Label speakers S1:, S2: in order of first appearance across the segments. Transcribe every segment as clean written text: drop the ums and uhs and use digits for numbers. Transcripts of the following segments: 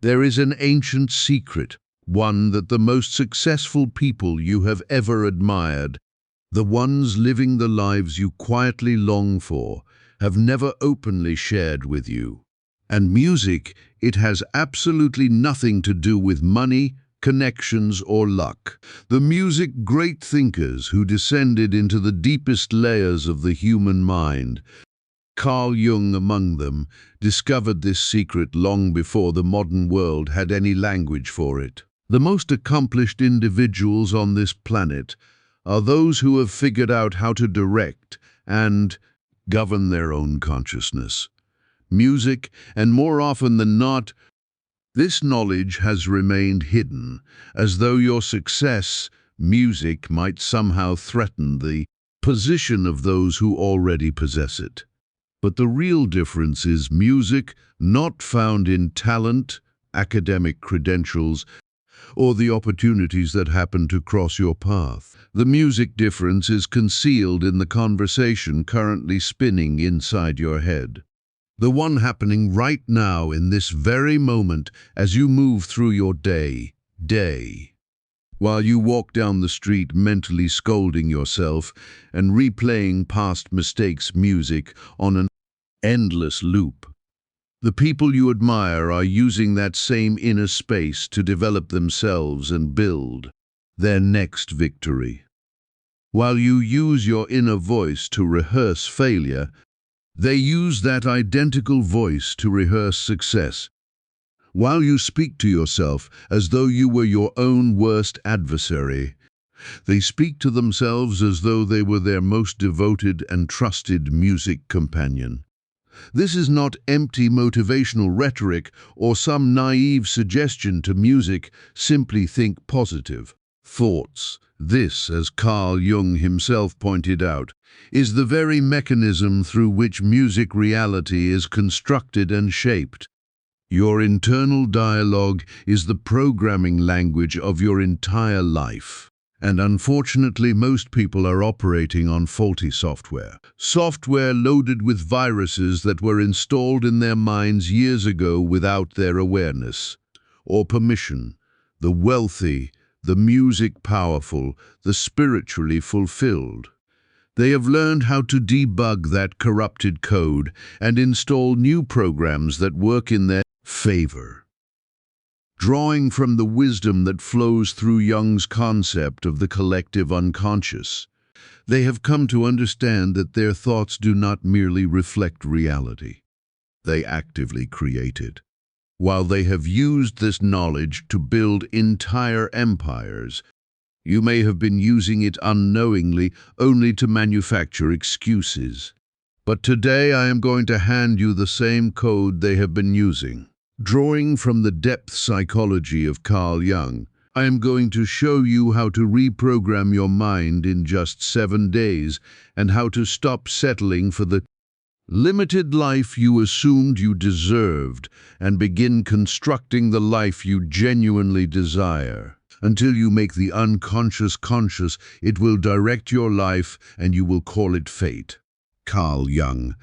S1: There is an ancient secret, one that the most successful people you have ever admired, the ones living the lives you quietly long for, have never openly shared with you. And music, it has absolutely nothing to do with money, connections, or luck. The music great thinkers who descended into the deepest layers of the human mind, Carl Jung among them, discovered this secret long before the modern world had any language for it. The most accomplished individuals on this planet are those who have figured out how to direct and govern their own consciousness. Music, and more often than not, this knowledge has remained hidden, as though your success, music, might somehow threaten the position of those who already possess it. But the real difference is music not found in talent, academic credentials, or the opportunities that happen to cross your path. The music difference is concealed in the conversation currently spinning inside your head. The one happening right now in this very moment as you move through your day. While you walk down the street mentally scolding yourself and replaying past mistakes, music on an endless loop. The people you admire are using that same inner space to develop themselves and build their next victory. While you use your inner voice to rehearse failure, they use that identical voice to rehearse success. While you speak to yourself as though you were your own worst adversary, they speak to themselves as though they were their most devoted and trusted music companion. This is not empty motivational rhetoric or some naive suggestion to music. Simply think positive thoughts. This, as Carl Jung himself pointed out, is the very mechanism through which music reality is constructed and shaped. Your internal dialogue is the programming language of your entire life. And unfortunately, most people are operating on faulty software. Software loaded with viruses that were installed in their minds years ago without their awareness or permission. The wealthy, the music powerful, the spiritually fulfilled. They have learned how to debug that corrupted code and install new programs that work in their favor. Drawing from the wisdom that flows through Jung's concept of the collective unconscious, they have come to understand that their thoughts do not merely reflect reality. They actively create it. While they have used this knowledge to build entire empires, you may have been using it unknowingly only to manufacture excuses. But today I am going to hand you the same code they have been using. Drawing from the depth psychology of Carl Jung, I am going to show you how to reprogram your mind in just 7 days and how to stop settling for the limited life you assumed you deserved and begin constructing the life you genuinely desire. Until you make the unconscious conscious, it will direct your life and you will call it fate. Carl Jung.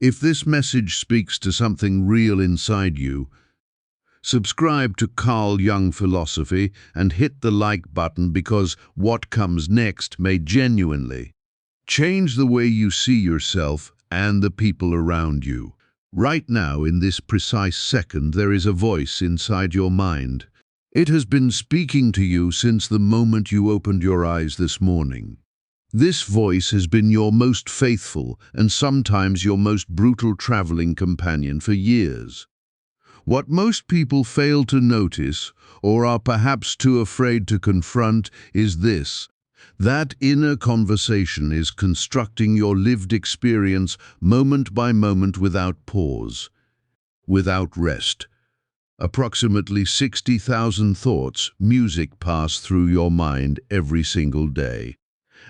S1: If this message speaks to something real inside you, subscribe to Carl Jung Philosophy and hit the like button, because what comes next may genuinely change the way you see yourself and the people around you. Right now, in this precise second, there is a voice inside your mind. It has been speaking to you since the moment you opened your eyes this morning. This voice has been your most faithful and sometimes your most brutal traveling companion for years. What most people fail to notice, or are perhaps too afraid to confront, is this: that inner conversation is constructing your lived experience moment by moment, without pause, without rest. Approximately 60,000 thoughts, music pass through your mind every single day.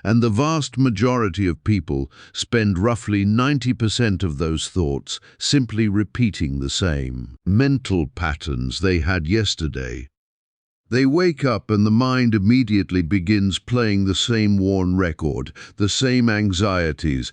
S1: And the vast majority of people spend roughly 90% of those thoughts simply repeating the same mental patterns they had yesterday. They wake up and the mind immediately begins playing the same worn record, the same anxieties,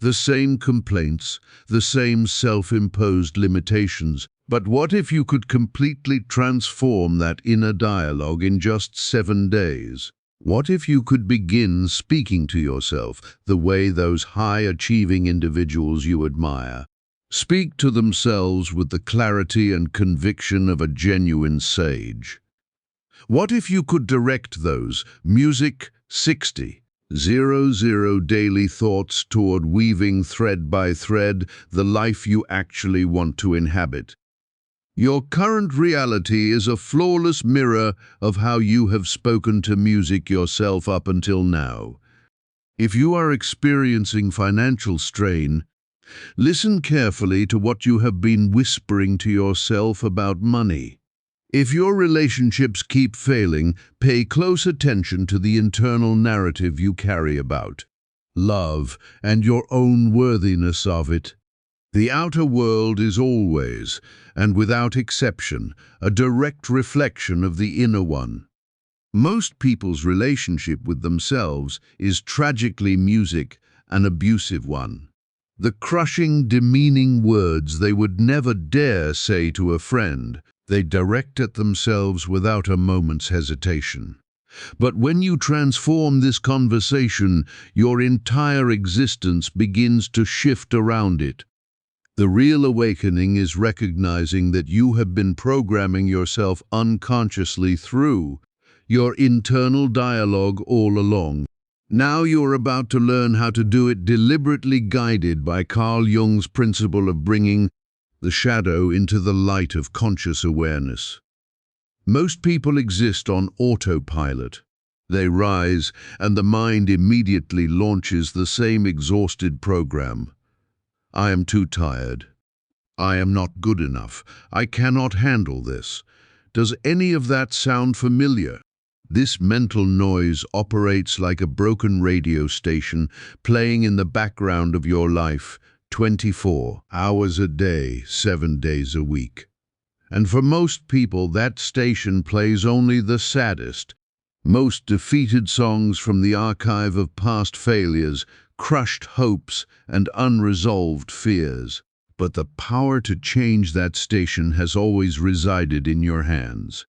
S1: the same complaints, the same self-imposed limitations. But what if you could completely transform that inner dialogue in just 7 days? What if you could begin speaking to yourself the way those high-achieving individuals you admire speak to themselves with the clarity and conviction of a genuine sage? What if you could direct those Music 60,000 daily thoughts toward weaving thread by thread the life you actually want to inhabit? Your current reality is a flawless mirror of how you have spoken to music yourself up until now. If you are experiencing financial strain, listen carefully to what you have been whispering to yourself about money. If your relationships keep failing, pay close attention to the internal narrative you carry about love and your own worthiness of it. The outer world is always, and without exception, a direct reflection of the inner one. Most people's relationship with themselves is tragically an abusive one. The crushing, demeaning words they would never dare say to a friend, they direct at themselves without a moment's hesitation. But when you transform this conversation, your entire existence begins to shift around it. The real awakening is recognizing that you have been programming yourself unconsciously through your internal dialogue all along. Now you're about to learn how to do it deliberately, guided by Carl Jung's principle of bringing the shadow into the light of conscious awareness. Most people exist on autopilot. They rise, and the mind immediately launches the same exhausted program. I am too tired. I am not good enough. I cannot handle this. Does any of that sound familiar? This mental noise operates like a broken radio station playing in the background of your life, 24 hours a day, 7 days a week. And for most people, that station plays only the saddest, most defeated songs from the archive of past failures, crushed hopes, and unresolved fears. But the power to change that station has always resided in your hands.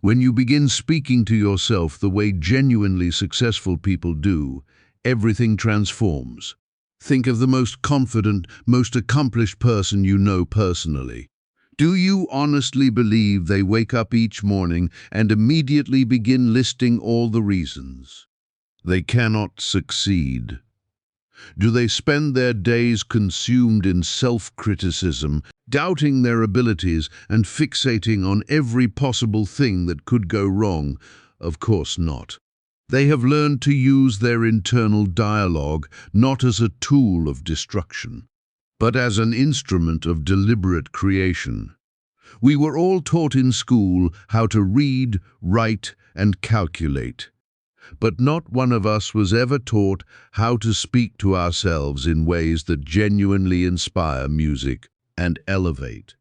S1: When you begin speaking to yourself the way genuinely successful people do, everything transforms. Think of the most confident, most accomplished person you know personally. Do you honestly believe they wake up each morning and immediately begin listing all the reasons they cannot succeed? Do they spend their days consumed in self-criticism, doubting their abilities and fixating on every possible thing that could go wrong? Of course not. They have learned to use their internal dialogue not as a tool of destruction, but as an instrument of deliberate creation. We were all taught in school how to read, write, and calculate. But not one of us was ever taught how to speak to ourselves in ways that genuinely inspire music and elevate.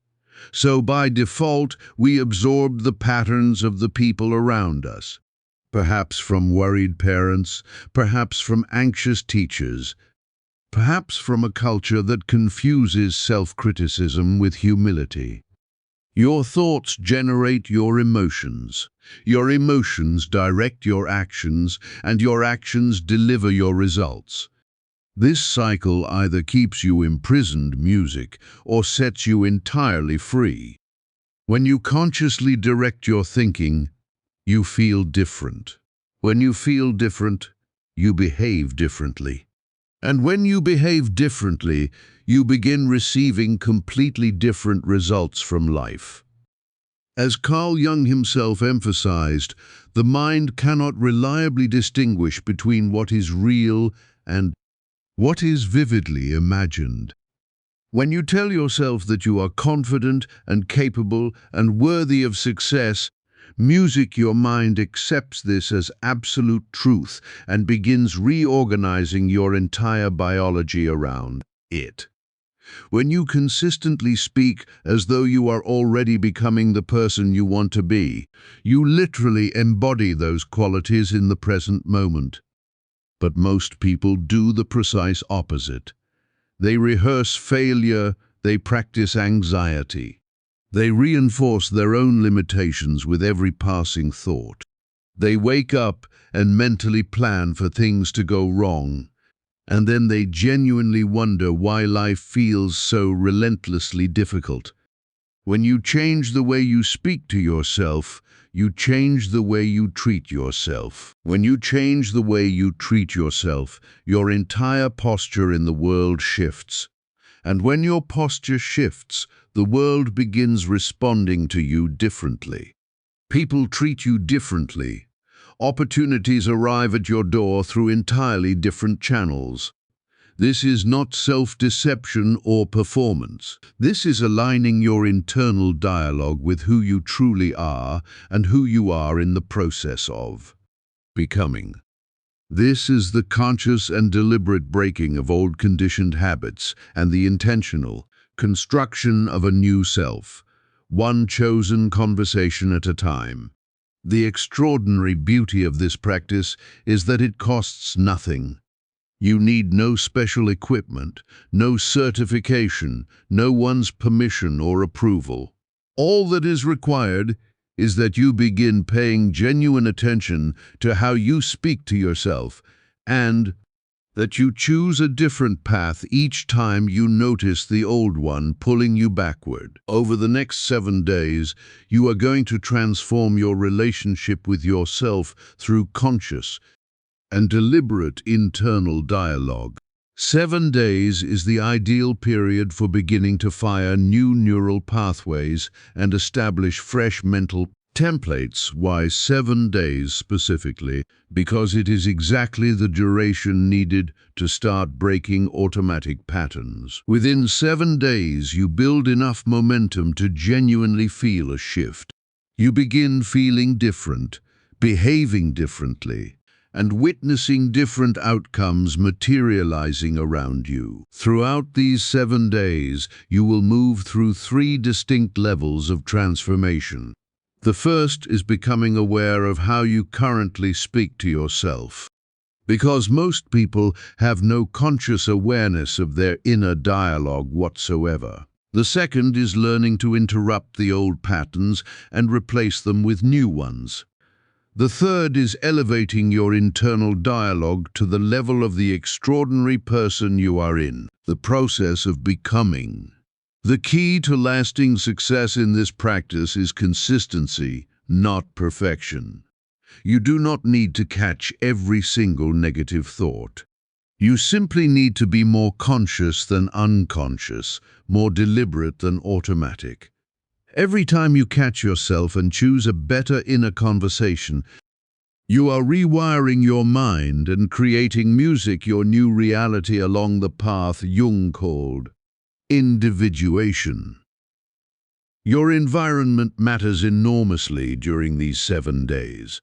S1: So by default, we absorbed the patterns of the people around us, perhaps from worried parents, perhaps from anxious teachers, perhaps from a culture that confuses self-criticism with humility. Your thoughts generate your emotions. Your emotions direct your actions, and your actions deliver your results. This cycle either keeps you imprisoned, music, or sets you entirely free. When you consciously direct your thinking, you feel different. When you feel different, you behave differently. And when you behave differently, you begin receiving completely different results from life. As Carl Jung himself emphasized, the mind cannot reliably distinguish between what is real and what is vividly imagined. When you tell yourself that you are confident and capable and worthy of success, your mind accepts this as absolute truth and begins reorganizing your entire biology around it. When you consistently speak as though you are already becoming the person you want to be, you literally embody those qualities in the present moment. But most people do the precise opposite. They rehearse failure, they practice anxiety. They reinforce their own limitations with every passing thought. They wake up and mentally plan for things to go wrong, and then they genuinely wonder why life feels so relentlessly difficult. When you change the way you speak to yourself, you change the way you treat yourself. When you change the way you treat yourself, your entire posture in the world shifts. And when your posture shifts, the world begins responding to you differently. People treat you differently. Opportunities arrive at your door through entirely different channels. This is not self-deception or performance. This is aligning your internal dialogue with who you truly are and who you are in the process of becoming. This is the conscious and deliberate breaking of old conditioned habits and the intentional construction of a new self, one chosen conversation at a time. The extraordinary beauty of this practice is that it costs nothing. You need no special equipment, no certification, no one's permission or approval. All that is required is that you begin paying genuine attention to how you speak to yourself, and that you choose a different path each time you notice the old one pulling you backward. Over the next 7 days, you are going to transform your relationship with yourself through conscious and deliberate internal dialogue. 7 days is the ideal period for beginning to fire new neural pathways and establish fresh mental templates. Why 7 days specifically? Because it is exactly the duration needed to start breaking automatic patterns. Within 7 days, you build enough momentum to genuinely feel a shift. You begin feeling different, behaving differently, and witnessing different outcomes materializing around you. Throughout these 7 days, you will move through 3 distinct levels of transformation. The first is becoming aware of how you currently speak to yourself. Because most people have no conscious awareness of their inner dialogue whatsoever. The second is learning to interrupt the old patterns and replace them with new ones. The third is elevating your internal dialogue to the level of the extraordinary person you are in, the process of becoming. The key to lasting success in this practice is consistency, not perfection. You do not need to catch every single negative thought. You simply need to be more conscious than unconscious, more deliberate than automatic. Every time you catch yourself and choose a better inner conversation, you are rewiring your mind and creating music, your new reality along the path Jung called individuation. Your environment matters enormously during these 7 days.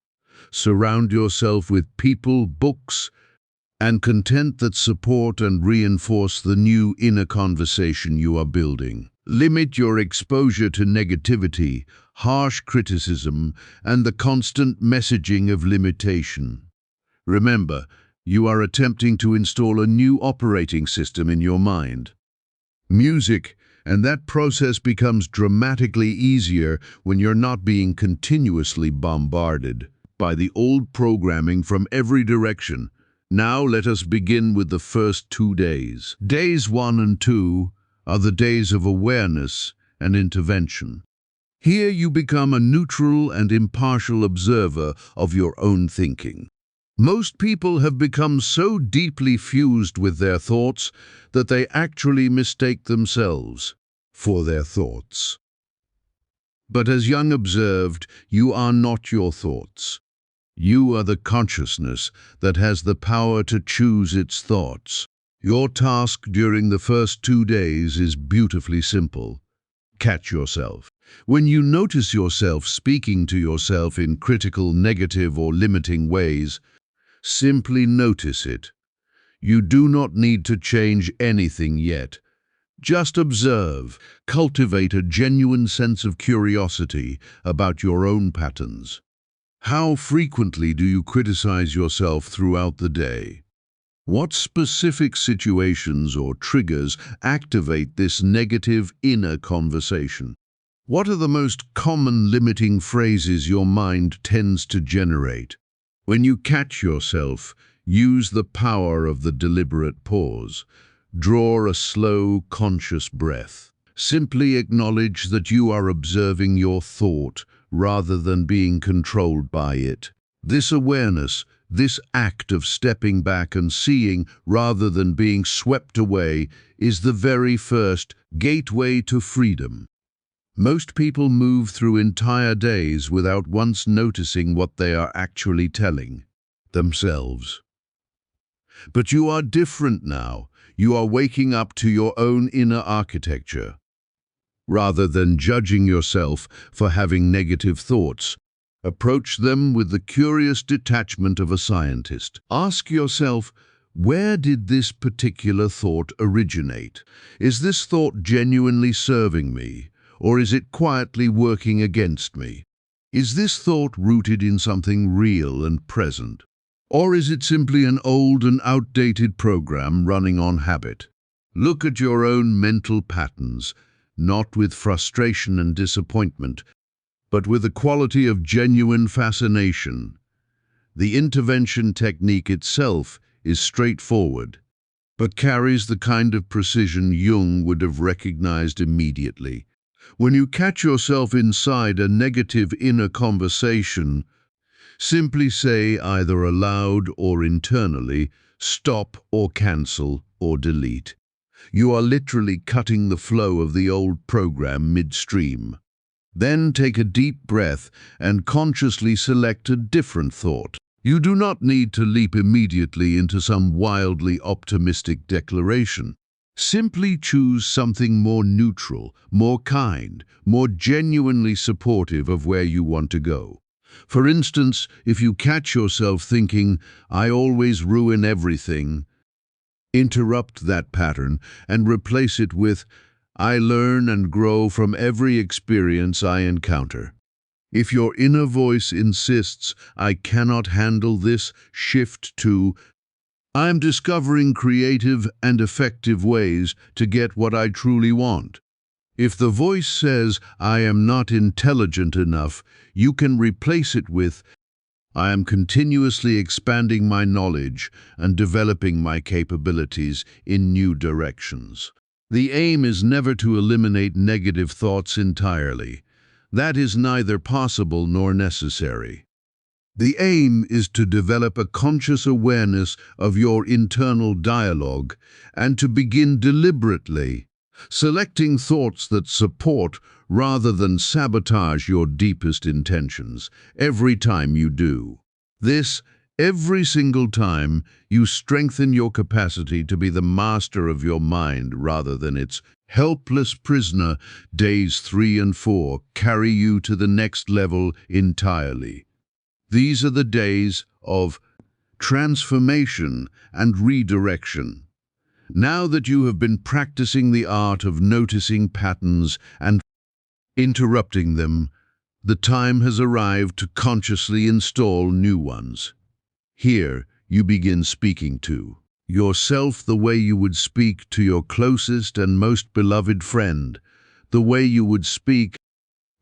S1: Surround yourself with people, books, and content that support and reinforce the new inner conversation you are building. Limit your exposure to negativity, harsh criticism, and the constant messaging of limitation. Remember, you are attempting to install a new operating system in your mind. Music, and that process becomes dramatically easier when you're not being continuously bombarded by the old programming from every direction. Now let us begin with the first 2 days. Days 1 and 2 are the days of awareness and intervention. Here you become a neutral and impartial observer of your own thinking. Most people have become so deeply fused with their thoughts that they actually mistake themselves for their thoughts. But as Jung observed, you are not your thoughts. You are the consciousness that has the power to choose its thoughts. Your task during the first 2 days is beautifully simple. Catch yourself. When you notice yourself speaking to yourself in critical, negative, or limiting ways, simply notice it. You do not need to change anything yet. Just observe. Cultivate a genuine sense of curiosity about your own patterns. How frequently do you criticize yourself throughout the day? What specific situations or triggers activate this negative inner conversation? What are the most common limiting phrases your mind tends to generate? When you catch yourself, use the power of the deliberate pause. Draw a slow, conscious breath. Simply acknowledge that you are observing your thought rather than being controlled by it. This awareness, this act of stepping back and seeing rather than being swept away, is the very first gateway to freedom. Most people move through entire days without once noticing what they are actually telling themselves. But you are different now. You are waking up to your own inner architecture. Rather than judging yourself for having negative thoughts, approach them with the curious detachment of a scientist. Ask yourself, where did this particular thought originate? Is this thought genuinely serving me, or is it quietly working against me? Is this thought rooted in something real and present? Or is it simply an old and outdated program running on habit? Look at your own mental patterns, not with frustration and disappointment, but with a quality of genuine fascination. The intervention technique itself is straightforward, but carries the kind of precision Jung would have recognized immediately. When you catch yourself inside a negative inner conversation, simply say either aloud or internally, stop or cancel or delete. You are literally cutting the flow of the old program midstream. Then take a deep breath and consciously select a different thought. You do not need to leap immediately into some wildly optimistic declaration. Simply choose something more neutral, more kind, more genuinely supportive of where you want to go. For instance, if you catch yourself thinking, "I always ruin everything," interrupt that pattern and replace it with, "I learn and grow from every experience I encounter." If your inner voice insists, "I cannot handle this," shift to, "I'm discovering creative and effective ways to get what I truly want." If the voice says, "I am not intelligent enough," you can replace it with, "I am continuously expanding my knowledge and developing my capabilities in new directions." The aim is never to eliminate negative thoughts entirely. That is neither possible nor necessary. The aim is to develop a conscious awareness of your internal dialogue and to begin deliberately selecting thoughts that support rather than sabotage your deepest intentions. Every time you do this, every single time, you strengthen your capacity to be the master of your mind rather than its helpless prisoner. Days 3 and 4 carry you to the next level entirely. These are the days of transformation and redirection. Now that you have been practicing the art of noticing patterns and interrupting them, the time has arrived to consciously install new ones. Here, you begin speaking to yourself the way you would speak to your closest and most beloved friend, the way you would speak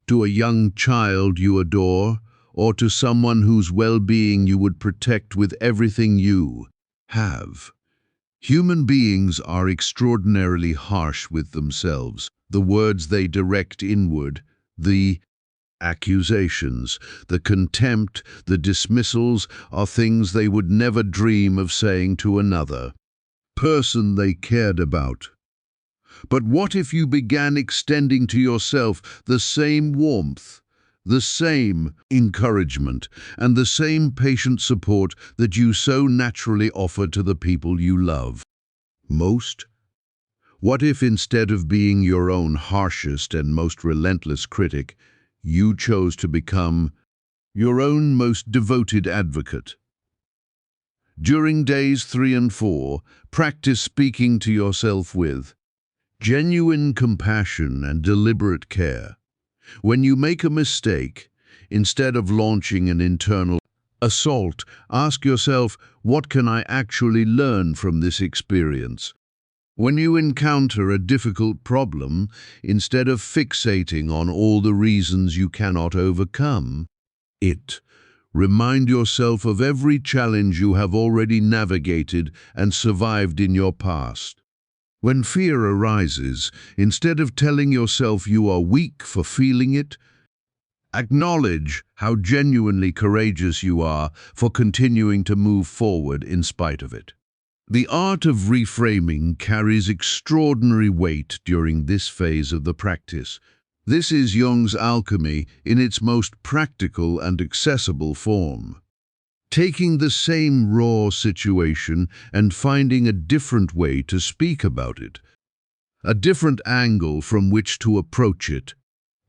S1: to a young child you adore, or to someone whose well-being you would protect with everything you have. Human beings are extraordinarily harsh with themselves. The words they direct inward, the accusations, the contempt, the dismissals, are things they would never dream of saying to another person they cared about. But what if you began extending to yourself the same warmth, the same encouragement, and the same patient support that you so naturally offer to the people you love most? What if instead of being your own harshest and most relentless critic, you chose to become your own most devoted advocate? During days 3 and 4, practice speaking to yourself with genuine compassion and deliberate care. When you make a mistake, instead of launching an internal assault, ask yourself, what can I actually learn from this experience? When you encounter a difficult problem, instead of fixating on all the reasons you cannot overcome it, remind yourself of every challenge you have already navigated and survived in your past. When fear arises, instead of telling yourself you are weak for feeling it, acknowledge how genuinely courageous you are for continuing to move forward in spite of it. The art of reframing carries extraordinary weight during this phase of the practice. This is Jung's alchemy in its most practical and accessible form. Taking the same raw situation and finding a different way to speak about it, a different angle from which to approach it,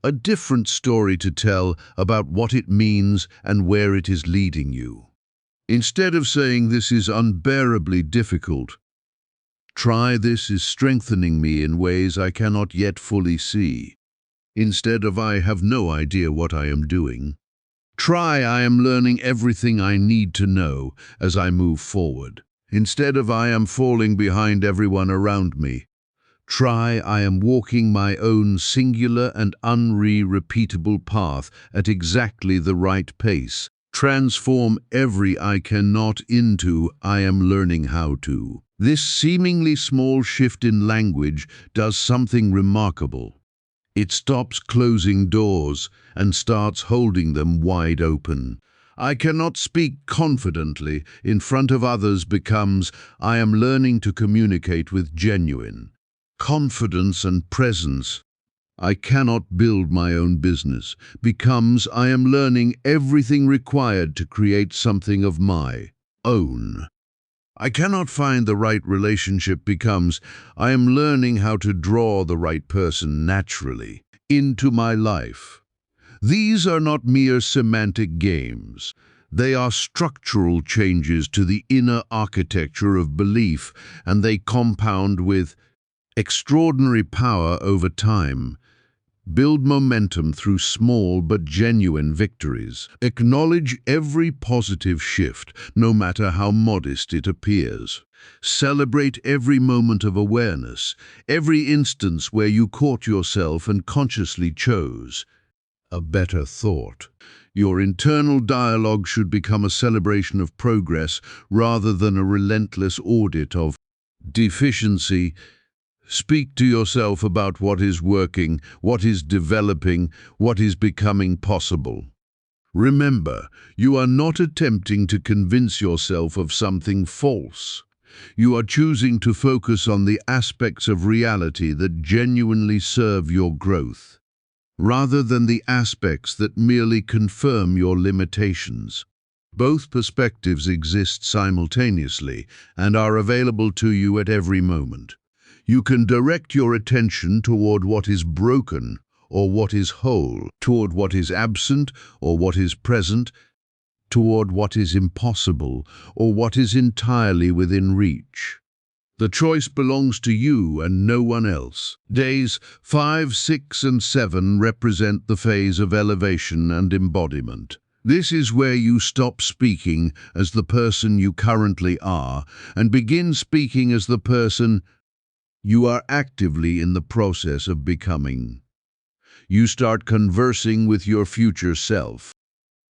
S1: a different story to tell about what it means and where it is leading you. Instead of saying this is unbearably difficult, try this is strengthening me in ways I cannot yet fully see. Instead of I have no idea what I am doing, try I am learning everything I need to know as I move forward. Instead of I am falling behind everyone around me, try I am walking my own singular and unrepeatable path at exactly the right pace. Transform every I cannot into I am learning how to. This seemingly small shift in language does something remarkable. It stops closing doors and starts holding them wide open. I cannot speak confidently in front of others becomes I am learning to communicate with genuine confidence and presence. I cannot build my own business becomes I am learning everything required to create something of my own. I cannot find the right relationship becomes I am learning how to draw the right person naturally into my life. These are not mere semantic games. They are structural changes to the inner architecture of belief, and they compound with extraordinary power over time. Build momentum through small but genuine victories. Acknowledge every positive shift, no matter how modest it appears. Celebrate every moment of awareness, every instance where you caught yourself and consciously chose a better thought. Your internal dialogue should become a celebration of progress rather than a relentless audit of deficiency. Speak to yourself about what is working, what is developing, what is becoming possible. Remember, you are not attempting to convince yourself of something false. You are choosing to focus on the aspects of reality that genuinely serve your growth, rather than the aspects that merely confirm your limitations. Both perspectives exist simultaneously and are available to you at every moment. You can direct your attention toward what is broken or what is whole, toward what is absent or what is present, toward what is impossible or what is entirely within reach. The choice belongs to you and no one else. Days 5, 6, and 7 represent the phase of elevation and embodiment. This is where you stop speaking as the person you currently are and begin speaking as the person you are actively in the process of becoming. You start conversing with your future self,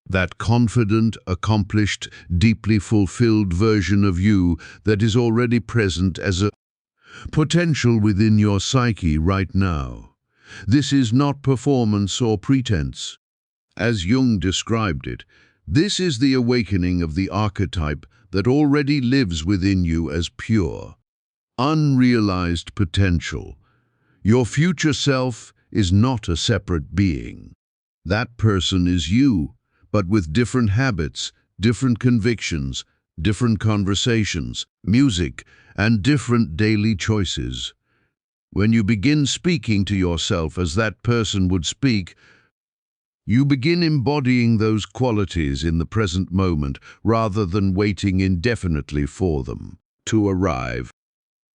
S1: that confident, accomplished, deeply fulfilled version of you that is already present as a potential within your psyche right now. This is not performance or pretense. As Jung described it, this is the awakening of the archetype that already lives within you as pure, unrealized potential. Your future self is not a separate being. That person is you, but with different habits, different convictions, different conversations, music, and different daily choices. When you begin speaking to yourself as that person would speak, you begin embodying those qualities in the present moment rather than waiting indefinitely for them to arrive.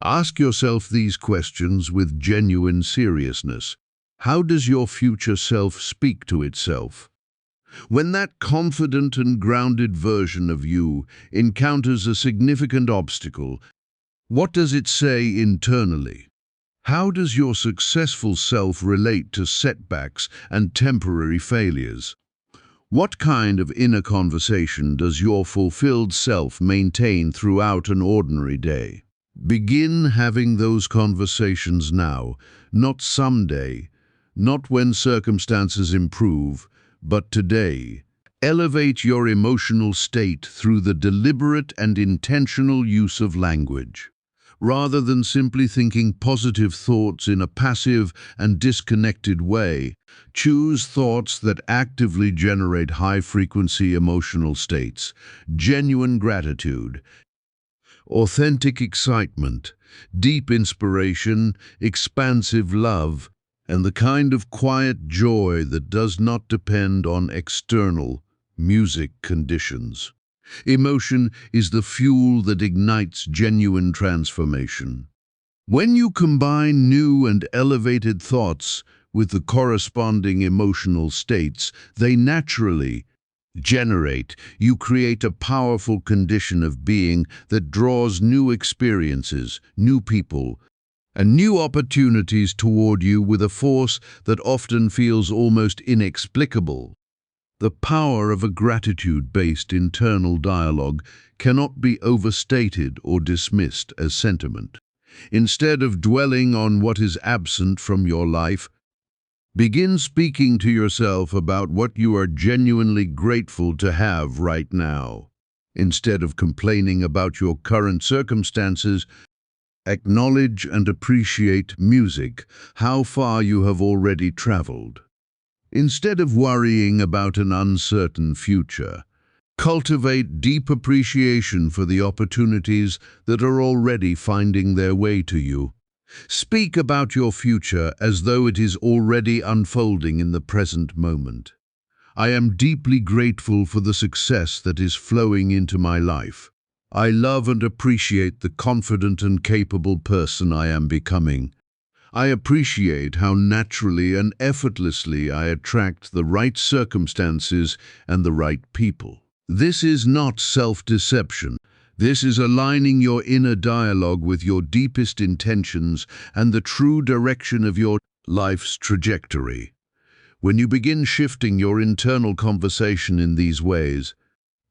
S1: Ask yourself these questions with genuine seriousness. How does your future self speak to itself? When that confident and grounded version of you encounters a significant obstacle, What does it say internally? How does your successful self relate to setbacks and temporary failures? What kind of inner conversation does your fulfilled self maintain throughout an ordinary day? Begin having those conversations now, not someday, not when circumstances improve, but today. Elevate your emotional state through the deliberate and intentional use of language. Rather than simply thinking positive thoughts in a passive and disconnected way, choose thoughts that actively generate high-frequency emotional states, genuine gratitude, authentic excitement, deep inspiration, expansive love, and the kind of quiet joy that does not depend on external music conditions. Emotion is the fuel that ignites genuine transformation. When you combine new and elevated thoughts with the corresponding emotional states, they naturally you create a powerful condition of being that draws new experiences, new people, and new opportunities toward you with a force that often feels almost inexplicable. The power of a gratitude-based internal dialogue cannot be overstated or dismissed as sentiment. Instead of dwelling on what is absent from your life, begin speaking to yourself about what you are genuinely grateful to have right now. Instead of complaining about your current circumstances, acknowledge and appreciate music, how far you have already traveled. Instead of worrying about an uncertain future, cultivate deep appreciation for the opportunities that are already finding their way to you. Speak about your future as though it is already unfolding in the present moment. I am deeply grateful for the success that is flowing into my life. I love and appreciate the confident and capable person I am becoming. I appreciate how naturally and effortlessly I attract the right circumstances and the right people. This is not self-deception. This is aligning your inner dialogue with your deepest intentions and the true direction of your life's trajectory. When you begin shifting your internal conversation in these ways,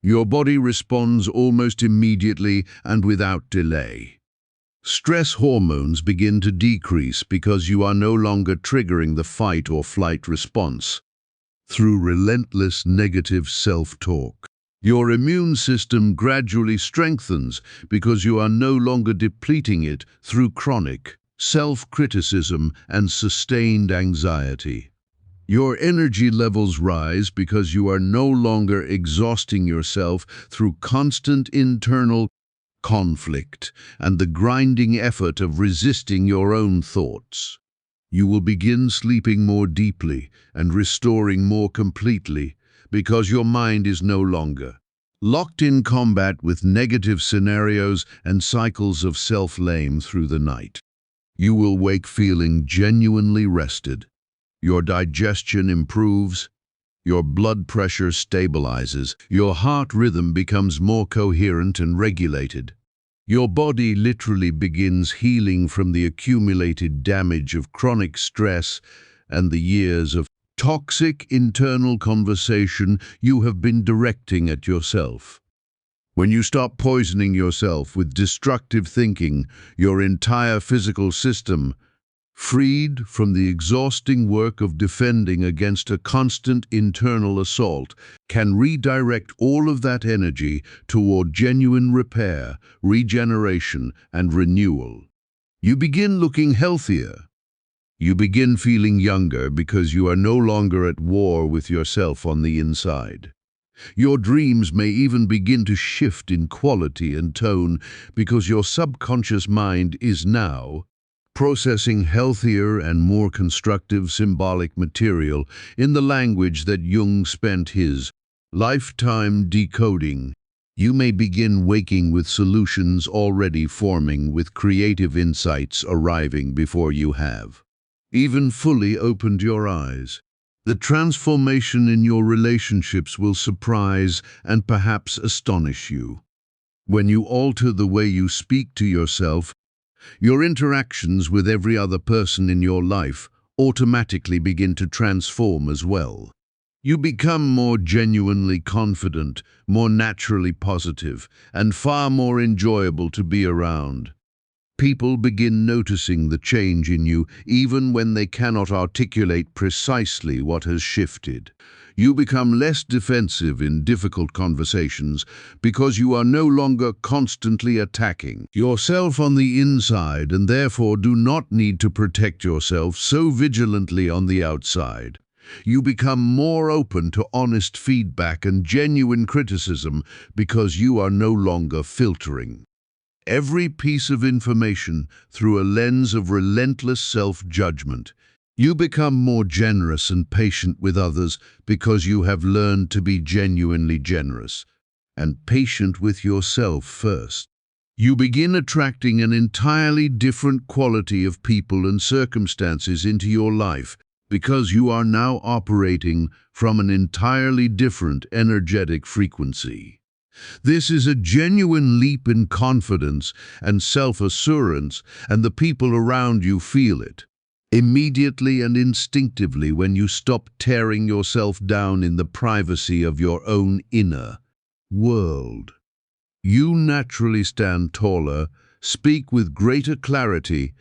S1: your body responds almost immediately and without delay. Stress hormones begin to decrease because you are no longer triggering the fight or flight response through relentless negative self-talk. Your immune system gradually strengthens because you are no longer depleting it through chronic self-criticism and sustained anxiety. Your energy levels rise because you are no longer exhausting yourself through constant internal conflict and the grinding effort of resisting your own thoughts. You will begin sleeping more deeply and restoring more completely because your mind is no longer locked in combat with negative scenarios and cycles of self-blame through the night. You will wake feeling genuinely rested. Your digestion improves, your blood pressure stabilizes, your heart rhythm becomes more coherent and regulated. Your body literally begins healing from the accumulated damage of chronic stress and the years of toxic internal conversation you have been directing at yourself. When you stop poisoning yourself with destructive thinking, your entire physical system, freed from the exhausting work of defending against a constant internal assault, can redirect all of that energy toward genuine repair, regeneration, and renewal. You begin looking healthier. You begin feeling younger because you are no longer at war with yourself on the inside. Your dreams may even begin to shift in quality and tone because your subconscious mind is now processing healthier and more constructive symbolic material in the language that Jung spent his lifetime decoding. You may begin waking with solutions already forming, with creative insights arriving before you have even fully opened your eyes. The transformation in your relationships will surprise and perhaps astonish you. When you alter the way you speak to yourself, your interactions with every other person in your life automatically begin to transform as well. You become more genuinely confident, more naturally positive, and far more enjoyable to be around. People begin noticing the change in you even when they cannot articulate precisely what has shifted. You become less defensive in difficult conversations because you are no longer constantly attacking yourself on the inside and therefore do not need to protect yourself so vigilantly on the outside. You become more open to honest feedback and genuine criticism because you are no longer filtering every piece of information through a lens of relentless self-judgment. You become more generous and patient with others because you have learned to be genuinely generous and patient with yourself first. You begin attracting an entirely different quality of people and circumstances into your life because you are now operating from an entirely different energetic frequency. This is a genuine leap in confidence and self-assurance, and the people around you feel it immediately and instinctively when you stop tearing yourself down in the privacy of your own inner world. You naturally stand taller, speak with greater clarity,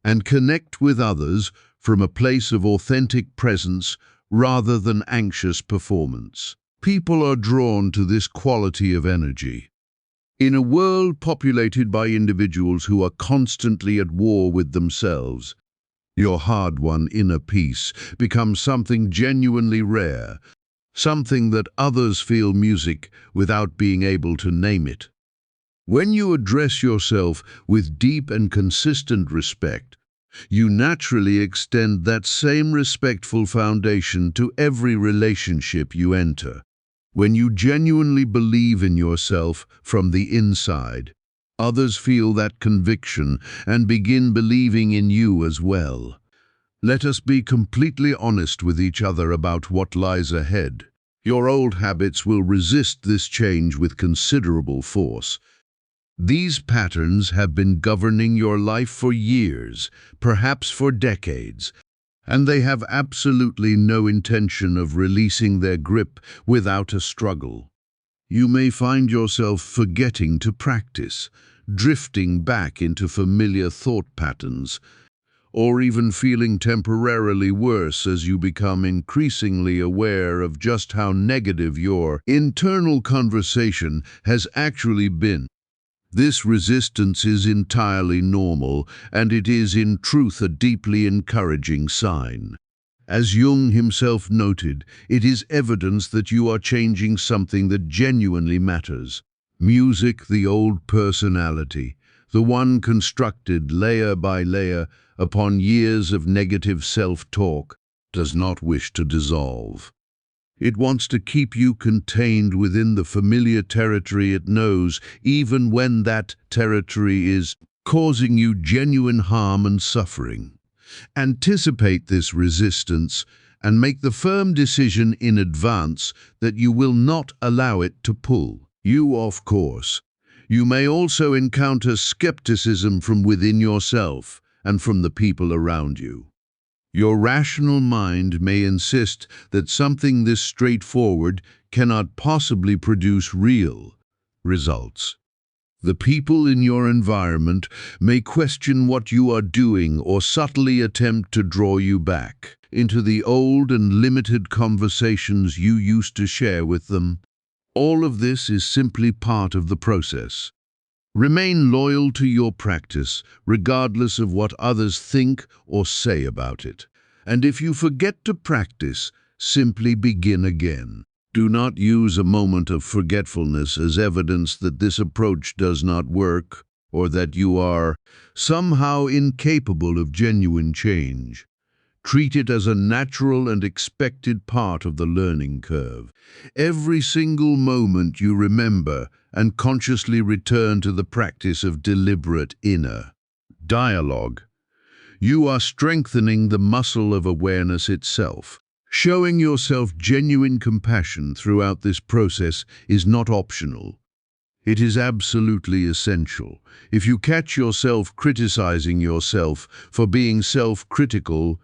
S1: and connect with others from a place of authentic presence rather than anxious performance. People are drawn to this quality of energy. In a world populated by individuals who are constantly at war with themselves, your hard-won inner peace becomes something genuinely rare, something that others feel music without being able to name it. When you address yourself with deep and consistent respect, you naturally extend that same respectful foundation to every relationship you enter. When you genuinely believe in yourself from the inside, others feel that conviction and begin believing in you as well. Let us be completely honest with each other about what lies ahead. Your old habits will resist this change with considerable force. These patterns have been governing your life for years, perhaps for decades, and they have absolutely no intention of releasing their grip without a struggle. You may find yourself forgetting to practice, drifting back into familiar thought patterns, or even feeling temporarily worse as you become increasingly aware of just how negative your internal conversation has actually been. This resistance is entirely normal, and it is in truth a deeply encouraging sign. As Jung himself noted, it is evidence that you are changing something that genuinely matters. Music, the old personality, the one constructed layer by layer upon years of negative self-talk, does not wish to dissolve. It wants to keep you contained within the familiar territory it knows, even when that territory is causing you genuine harm and suffering. Anticipate this resistance and make the firm decision in advance that you will not allow it to pull you off course. You may also encounter skepticism from within yourself and from the people around you. Your rational mind may insist that something this straightforward cannot possibly produce real results. The people in your environment may question what you are doing or subtly attempt to draw you back into the old and limited conversations you used to share with them. All of this is simply part of the process. Remain loyal to your practice, regardless of what others think or say about it. And if you forget to practice, simply begin again. Do not use a moment of forgetfulness as evidence that this approach does not work or that you are somehow incapable of genuine change. Treat it as a natural and expected part of the learning curve. Every single moment you remember and consciously return to the practice of deliberate inner dialogue, you are strengthening the muscle of awareness itself. Showing yourself genuine compassion throughout this process is not optional. It is absolutely essential. If you catch yourself criticizing yourself for being self-critical,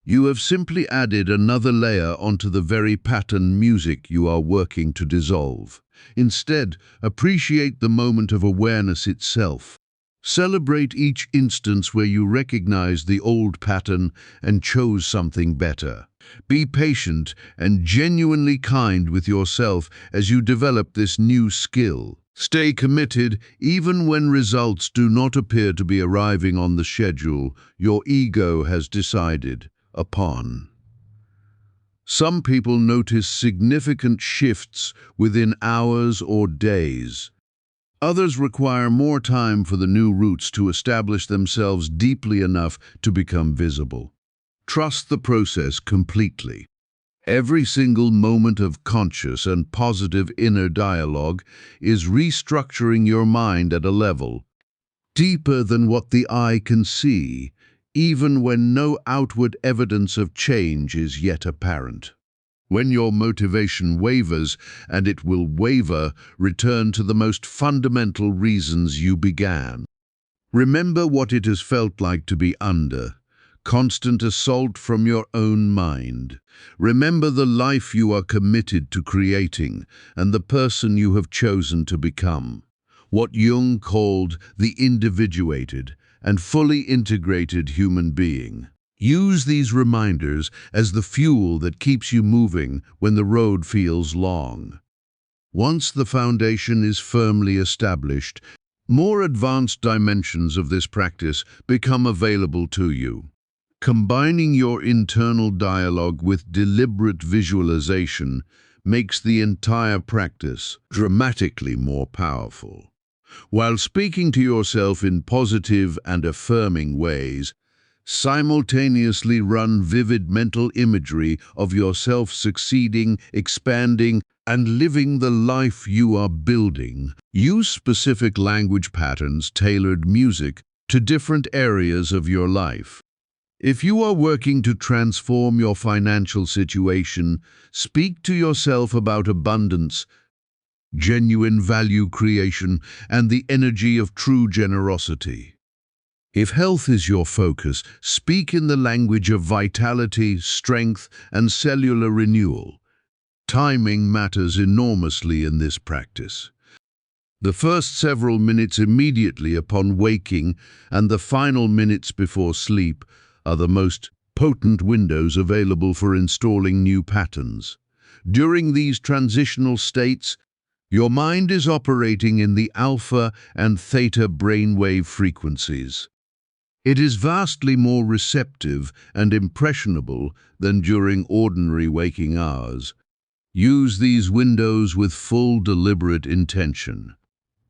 S1: you have simply added another layer onto the very pattern music you are working to dissolve. Instead, appreciate the moment of awareness itself. Celebrate each instance where you recognize the old pattern and chose something better. Be patient and genuinely kind with yourself as you develop this new skill. Stay committed even when results do not appear to be arriving on the schedule your ego has decided upon. Some people notice significant shifts within hours or days. Others require more time for the new roots to establish themselves deeply enough to become visible. Trust the process completely. Every single moment of conscious and positive inner dialogue is restructuring your mind at a level deeper than what the eye can see, even when no outward evidence of change is yet apparent. When your motivation wavers, and it will waver, return to the most fundamental reasons you began. Remember what it has felt like to be under constant assault from your own mind. Remember the life you are committed to creating and the person you have chosen to become. What Jung called the individuated and fully integrated human being. Use these reminders as the fuel that keeps you moving when the road feels long. Once the foundation is firmly established, more advanced dimensions of this practice become available to you. Combining your internal dialogue with deliberate visualization makes the entire practice dramatically more powerful. While speaking to yourself in positive and affirming ways, simultaneously run vivid mental imagery of yourself succeeding, expanding, and living the life you are building. Use specific language patterns, tailored music to different areas of your life. If you are working to transform your financial situation, speak to yourself about abundance, genuine value creation, and the energy of true generosity. If health is your focus, speak in the language of vitality, strength, and cellular renewal. Timing matters enormously in this practice. The first several minutes immediately upon waking and the final minutes before sleep are the most potent windows available for installing new patterns. During these transitional states, your mind is operating in the alpha and theta brainwave frequencies. It is vastly more receptive and impressionable than during ordinary waking hours. Use these windows with full deliberate intention.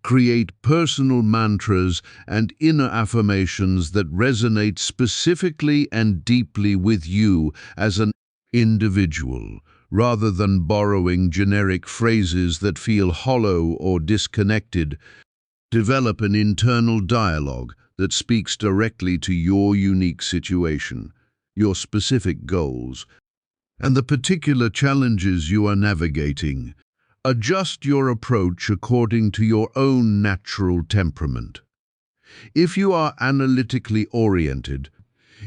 S1: Create personal mantras and inner affirmations that resonate specifically and deeply with you as an individual, rather than borrowing generic phrases that feel hollow or disconnected. Develop an internal dialogue that speaks directly to your unique situation, your specific goals, and the particular challenges you are navigating. Adjust your approach according to your own natural temperament. If you are analytically oriented,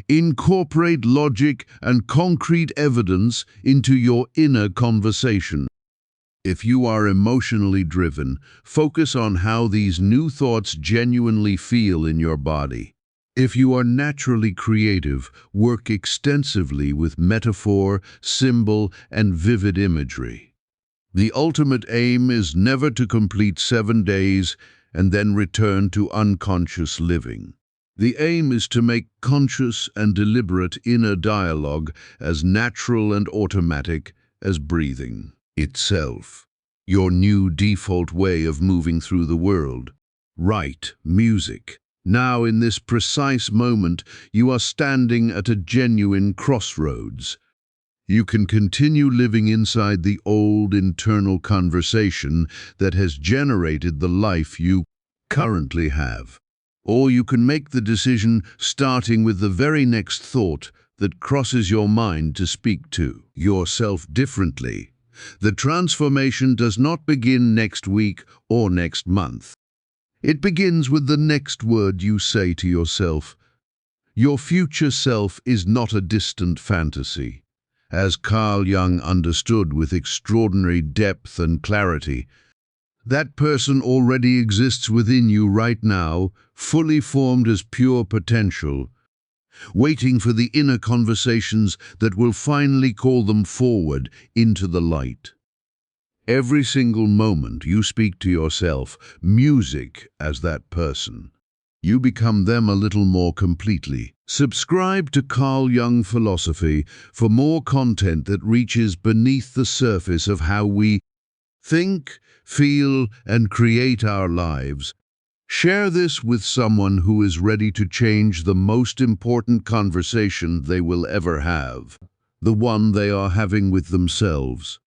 S1: incorporate logic and concrete evidence into your inner conversation. If you are emotionally driven, focus on how these new thoughts genuinely feel in your body. If you are naturally creative, work extensively with metaphor, symbol, and vivid imagery. The ultimate aim is never to complete 7 days and then return to unconscious living. The aim is to make conscious and deliberate inner dialogue as natural and automatic as breathing itself. Your new default way of moving through the world. Right music. Now, in this precise moment, you are standing at a genuine crossroads. You can continue living inside the old internal conversation that has generated the life you currently have. Or you can make the decision starting with the very next thought that crosses your mind to speak to yourself differently. The transformation does not begin next week or next month. It begins with the next word you say to yourself. Your future self is not a distant fantasy. As Carl Jung understood with extraordinary depth and clarity, that person already exists within you right now, fully formed as pure potential, waiting for the inner conversations that will finally call them forward into the light. Every single moment you speak to yourself, music as that person. You become them a little more completely. Subscribe to Carl Jung Philosophy for more content that reaches beneath the surface of how we think, feel, and create our lives. Share this with someone who is ready to change the most important conversation they will ever have, the one they are having with themselves.